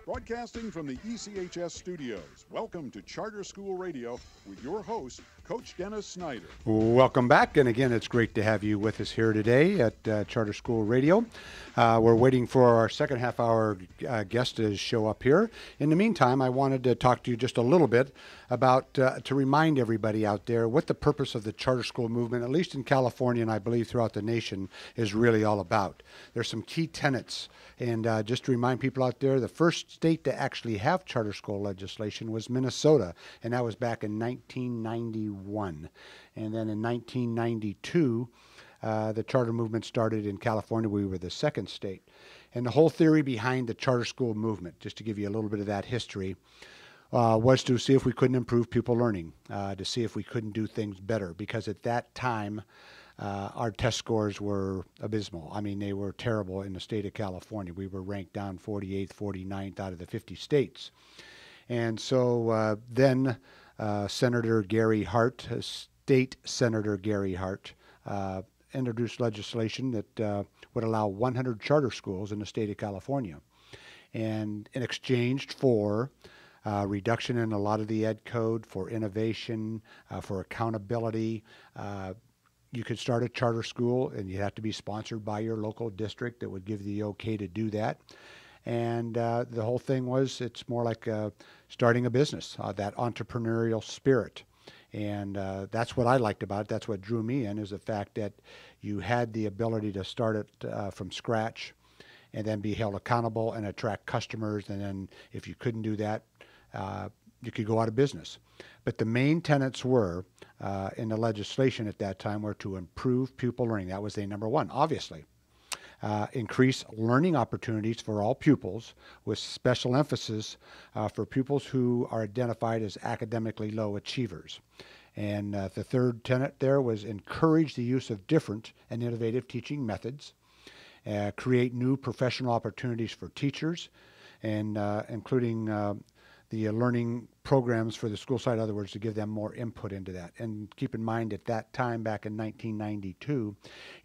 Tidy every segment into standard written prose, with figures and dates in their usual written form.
Broadcasting from the ECHS studios, welcome to Charter School Radio with your host, Coach Dennis Snyder. Welcome back, and again, it's great to have you with us here today at Charter School Radio. We're waiting for our second half hour guest to show up here. In the meantime, I wanted to talk to you just a little bit about, to remind everybody out there what the purpose of the charter school movement, at least in California and I believe throughout the nation, is really all about. There's some key tenets, and just to remind people out there, the first state to actually have charter school legislation was Minnesota, and that was back in 1991. And then in 1992, the charter movement started in California. We were the second state. And the whole theory behind the charter school movement, just to give you a little bit of that history, was to see if we couldn't improve pupil learning, to see if we couldn't do things better. Because at that time, our test scores were abysmal. I mean, they were terrible in the state of California. We were ranked down 48th, 49th out of the 50 states. And so then Senator Gary Hart, State Senator Gary Hart, introduced legislation that would allow 100 charter schools in the state of California. And in exchange for reduction in a lot of the ed code, for innovation, for accountability, you could start a charter school, and you have to be sponsored by your local district that would give the okay to do that. And the whole thing was, it's more like starting a business, that entrepreneurial spirit. And that's what I liked about it. That's what drew me in, is the fact that you had the ability to start it from scratch and then be held accountable and attract customers. And then if you couldn't do that, you could go out of business. But the main tenets were, in the legislation at that time, were to improve pupil learning. That was the number one, obviously. Increase learning opportunities for all pupils, with special emphasis for pupils who are identified as academically low achievers. And the third tenet there was encourage the use of different and innovative teaching methods, create new professional opportunities for teachers, and including the learning programs for the school side, in other words, to give them more input into that. And keep in mind, at that time, back in 1992,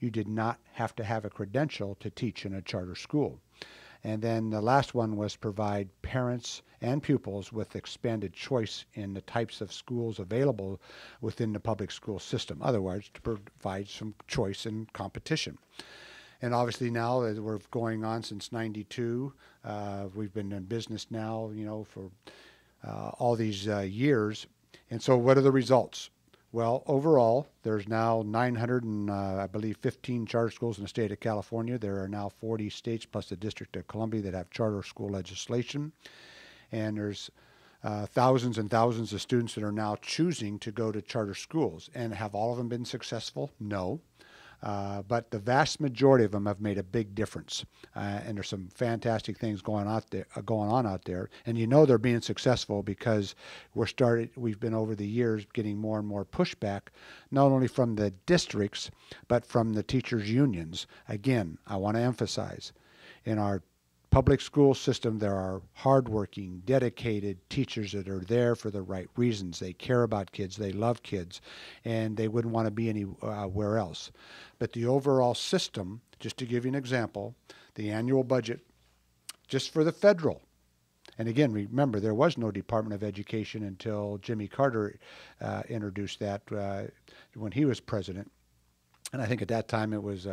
you did not have to have a credential to teach in a charter school. And then the last one was provide parents and pupils with expanded choice in the types of schools available within the public school system. Otherwise, to provide some choice and competition. And obviously now, as we're going on since 92, we've been in business now, for all these years. And so what are the results? Well, overall, there's now 15 charter schools in the state of California. There are now 40 states plus the District of Columbia that have charter school legislation. And there's thousands and thousands of students that are now choosing to go to charter schools. And have all of them been successful? No. But the vast majority of them have made a big difference, and there's some fantastic things going on out there. And they're being successful because we've been over the years getting more and more pushback, not only from the districts but from the teachers' unions. Again, I want to emphasize, in our public school system, there are hardworking, dedicated teachers that are there for the right reasons. They care about kids, they love kids, and they wouldn't want to be anywhere else. But the overall system, just to give you an example, the annual budget, just for the federal, and again, remember, there was no Department of Education until Jimmy Carter introduced that when he was president. And I think at that time it was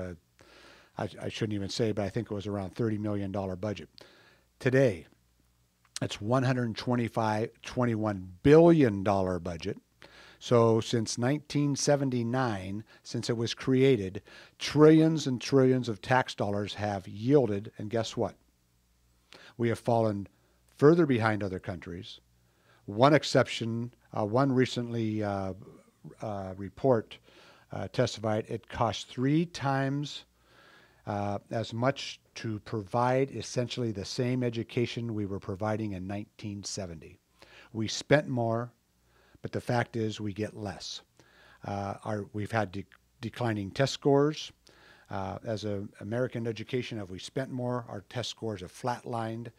I shouldn't even say, but I think it was around $30 million budget. Today, it's $121 billion budget. So since 1979, since it was created, trillions and trillions of tax dollars have yielded, and guess what? We have fallen further behind other countries. One exception, one recently report testified it cost 3 times as much to provide essentially the same education we were providing in 1970. We spent more, but the fact is we get less. We've had declining test scores. As an American education, have we spent more? Our test scores have flatlined.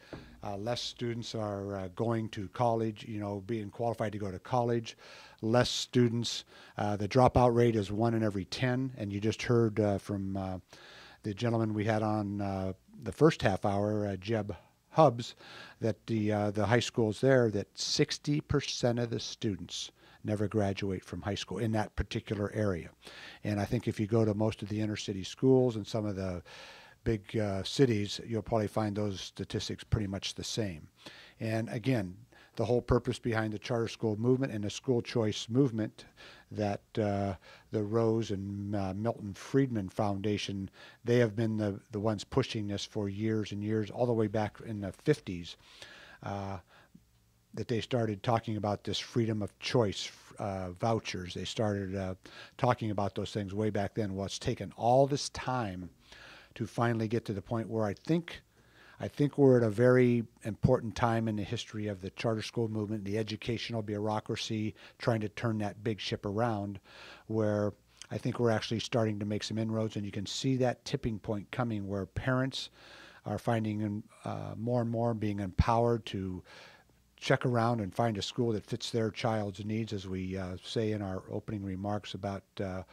Less students are going to college, being qualified to go to college. Less students. The dropout rate is 1 in every 10. And you just heard from the gentleman we had on the first half hour, Jeb hubs that the high schools there, that 60% of the students never graduate from high school in that particular area. And I think if you go to most of the inner city schools and some of the big cities, you'll probably find those statistics pretty much the same. And again, the whole purpose behind the charter school movement and the school choice movement that the Rose and Milton Friedman Foundation, they have been the ones pushing this for years and years, all the way back in the 50s, that they started talking about this freedom of choice vouchers. They started talking about those things way back then. Well, it's taken all this time to finally get to the point where I think we're at a very important time in the history of the charter school movement, the educational bureaucracy, trying to turn that big ship around, where I think we're actually starting to make some inroads, and you can see that tipping point coming where parents are finding more and more being empowered to check around and find a school that fits their child's needs, as we say in our opening remarks about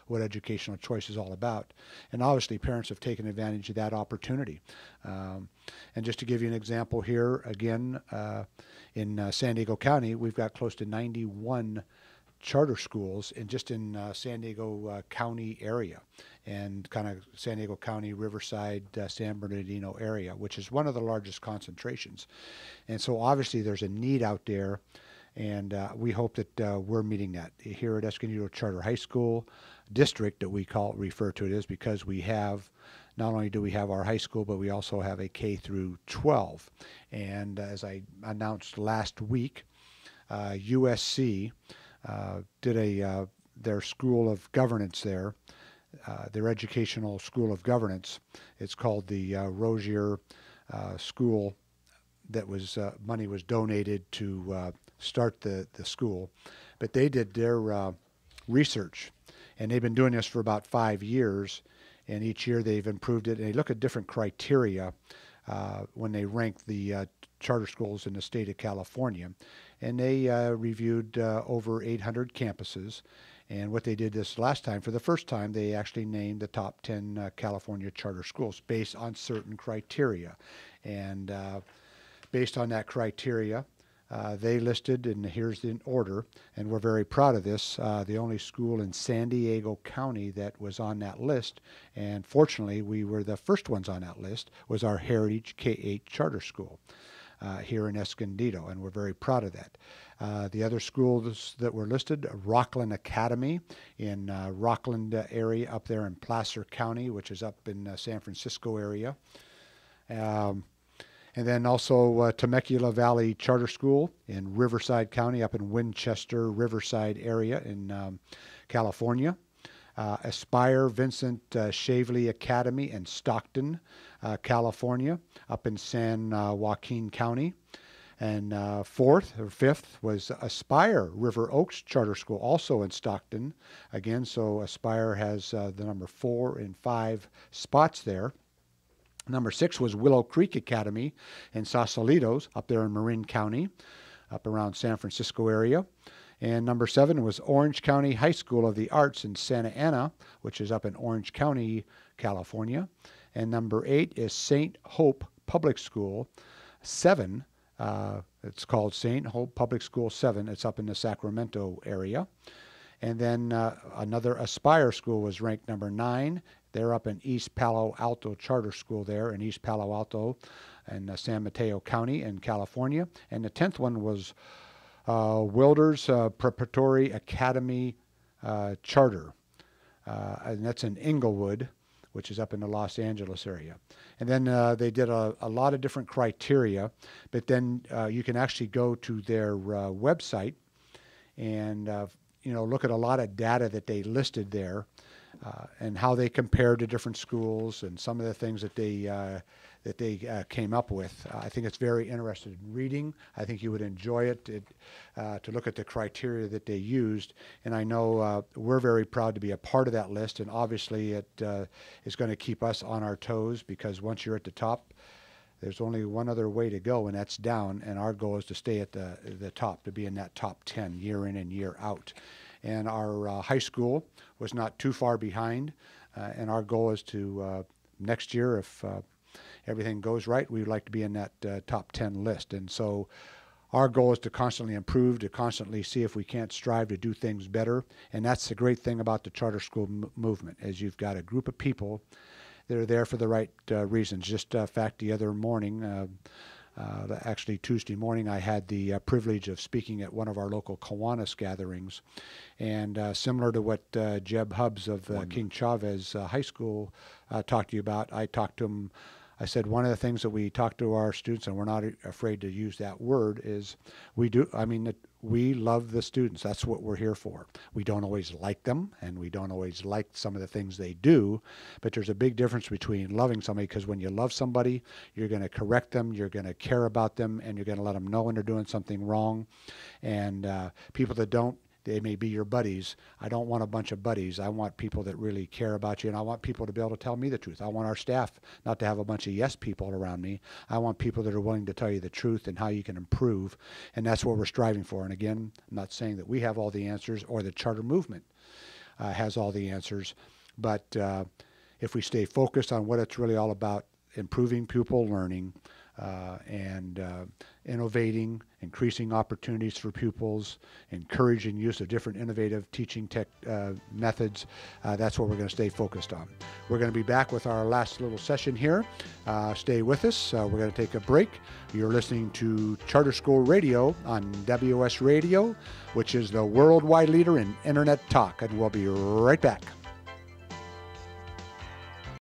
what educational choice is all about. And obviously parents have taken advantage of that opportunity. And just to give you an example here, again, in San Diego County, we've got close to 91 charter schools in San Diego County area, and kind of San Diego County, Riverside, San Bernardino area, which is one of the largest concentrations. And so obviously there's a need out there, and we hope that we're meeting that here at Escondido Charter High School District, that we refer to it as, because we have, not only do we have our high school, but we also have a K through 12. And as I announced last week, USC did their school of governance there, their educational school of governance. It's called the Rozier School. That was money was donated to start the school, but they did their research, and they've been doing this for about 5 years. And each year they've improved it, and they look at different criteria when they rank the charter schools in the state of California. And they reviewed over 800 campuses. And what they did this last time, for the first time, they actually named the top 10 California charter schools based on certain criteria. And based on that criteria, they listed, and here's in order, and we're very proud of this, the only school in San Diego County that was on that list, and fortunately we were the first ones on that list, was our Heritage K-8 Charter School here in Escondido, and we're very proud of that. The other schools that were listed, Rockland Academy in Rockland area up there in Placer County, which is up in San Francisco area. And then also Temecula Valley Charter School in Riverside County, up in Winchester, Riverside area in California. Aspire Vincent Shavely Academy in Stockton, California, up in San Joaquin County. And fifth was Aspire River Oaks Charter School, also in Stockton. Again, so Aspire has the number 4 and 5 spots there. Number 6 was Willow Creek Academy in Sausalito, up there in Marin County, up around San Francisco area. And number 7 was Orange County High School of the Arts in Santa Ana, which is up in Orange County, California. And number 8 is St. Hope Public School 7. It's called St. Hope Public School 7. It's up in the Sacramento area. And then another Aspire school was ranked number 9. They're up in East Palo Alto Charter School there in East Palo Alto and San Mateo County in California. And the 10th one was Wilders Preparatory Academy Charter. And that's in Inglewood, which is up in the Los Angeles area. And then they did a lot of different criteria, but then you can actually go to their website and look at a lot of data that they listed there, and how they compared to different schools and some of the things that they came up with. I think it's very interesting reading. I think you would enjoy it to look at the criteria that they used. And I know we're very proud to be a part of that list. And obviously it is going to keep us on our toes, because once you're at the top, there's only one other way to go, and that's down. And our goal is to stay at the top, to be in that top 10 year in and year out. And our high school was not too far behind. And our goal is to next year, if everything goes right, we would like to be in that top 10 list. And so our goal is to constantly improve, to constantly see if we can't strive to do things better. And that's the great thing about the charter school movement, is you've got a group of people that are there for the right reasons. Just in fact, the other morning, actually Tuesday morning, I had the privilege of speaking at one of our local Kiwanis gatherings. And similar to what Jeb Hubbs of King Chavez High School talked to you about, I talked to him. I said one of the things that we talk to our students, and we're not afraid to use that word, is we love the students. That's what we're here for. We don't always like them, and we don't always like some of the things they do, but there's a big difference between loving somebody, because when you love somebody, you're going to correct them, you're going to care about them, and you're going to let them know when they're doing something wrong. And people that don't, they may be your buddies. I don't want a bunch of buddies. I want people that really care about you, and I want people to be able to tell me the truth. I want our staff not to have a bunch of yes people around me. I want people that are willing to tell you the truth and how you can improve, and that's what we're striving for. And again, I'm not saying that we have all the answers or the charter movement has all the answers, but if we stay focused on what it's really all about, improving pupil learning, and innovating, increasing opportunities for pupils, encouraging use of different innovative teaching methods. That's what we're going to stay focused on. We're going to be back with our last little session here. Stay with us. We're going to take a break. You're listening to Charter School Radio on WS Radio, which is the worldwide leader in Internet talk, and we'll be right back.